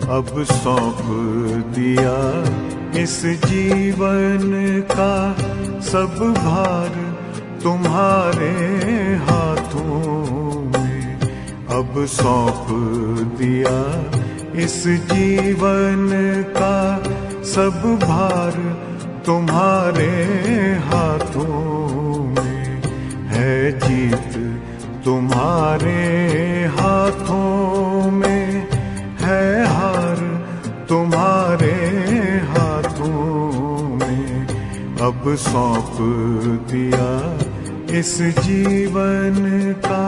अब सौंप दिया इस जीवन का सब भार तुम्हारे हाथों में। अब सौंप दिया इस जीवन का सब भार तुम्हारे हाथों में। है जीत तुम्हारे हाथों में, है हार तुम्हारे हाथों में। अब सौंप दिया इस जीवन का।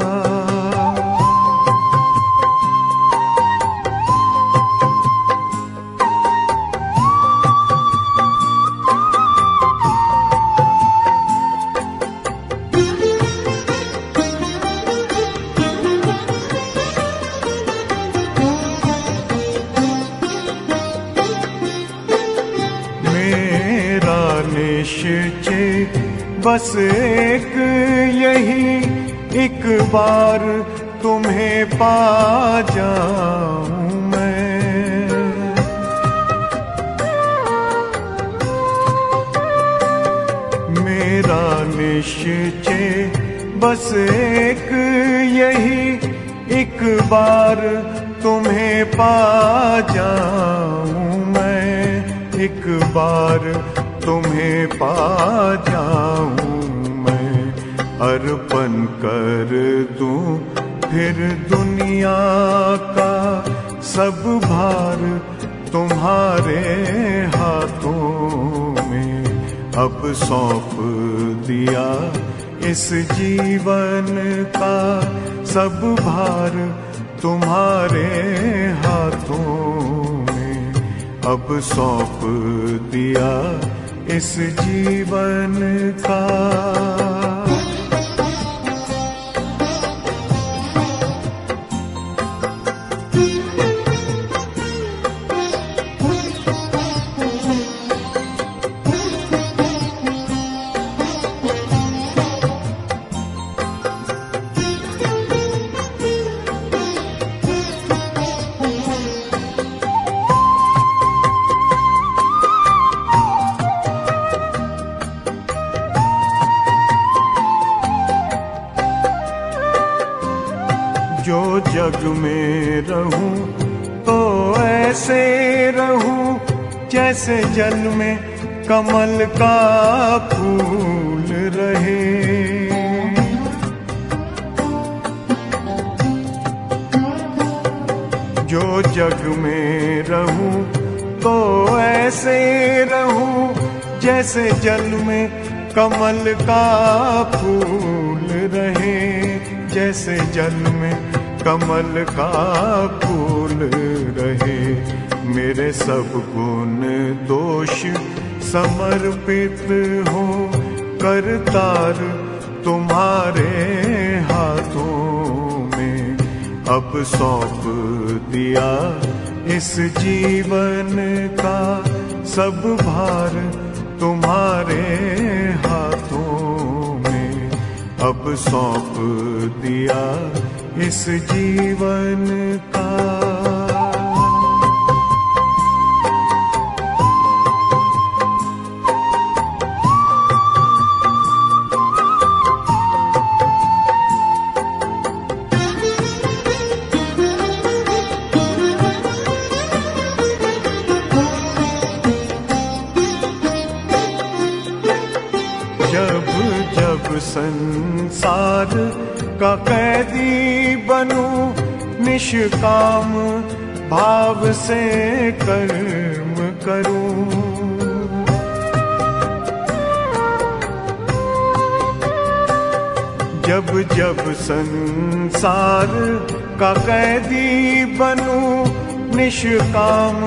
निश्चय बस एक यही, एक बार तुम्हें पा जाऊं मैं। मेरा निश्चय बस एक यही, एक बार तुम्हें पा जाऊं मैं। एक बार तुम्हें पा जाऊं मैं। अर्पण कर दूं फिर दुनिया का सब भार तुम्हारे हाथों में। अब सौंप दिया इस जीवन का सब भार तुम्हारे हाथों में। अब सौंप दिया इस जीवन का। जो जग में रहूं तो ऐसे रहूं जैसे जल में कमल का फूल रहे। जो जग में रहूं तो ऐसे रहूं जैसे जल में कमल का फूल रहे। जैसे जल में कमल का फूल रहे। मेरे सब गुण दोष समर्पित हो करतार तुम्हारे हाथों में। अब सौंप दिया इस जीवन का सब भार तुम्हारे हाथों में। अब सौंप दिया इस जीवन का। जब जब संसार का कैदी बनूं निष्काम भाव से कर्म करूं। जब जब संसार का कैदी बनूं निष्काम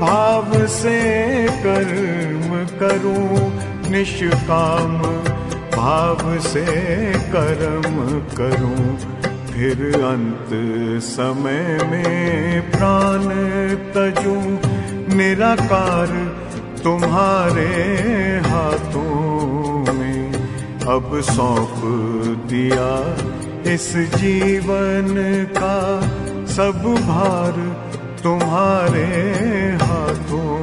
भाव से कर्म करूं। निष्काम भाव से कर्म करूं। फिर अंत समय में प्राण तजूं निराकार तुम्हारे हाथों में। अब सौंप दिया इस जीवन का सब भार तुम्हारे हाथों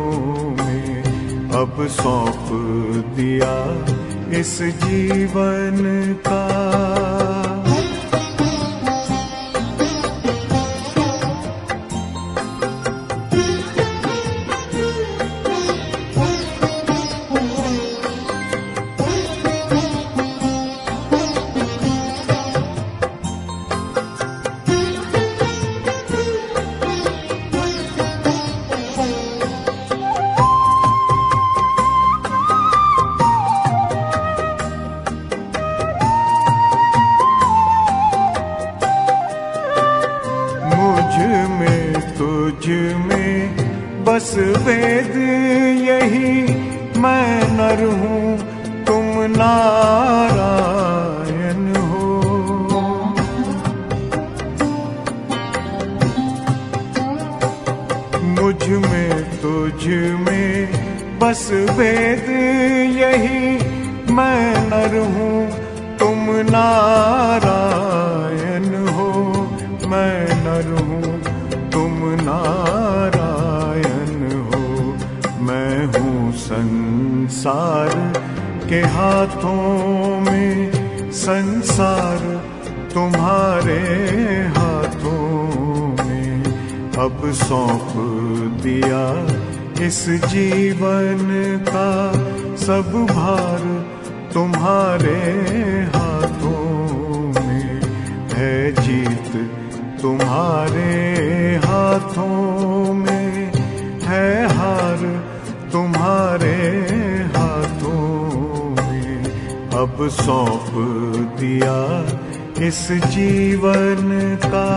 में अब सौंप दिया इस जीवन का। तुझ में बस वेद यही, मैं नर हूँ तुम नारायण हो। मुझ में तुझ में बस वेद यही, मैं नर हूँ तुम नारायण हो। मैं नर हूँ तुम नारायण हो। मैं हूँ संसार के हाथों में, संसार तुम्हारे हाथों में अब सौंप दिया इस जीवन का। सब भार तुम्हारे हाथों में है, जीत तुम्हारे हाथों में है, हार तुम्हारे हाथों में अब सौंप दिया इस जीवन का।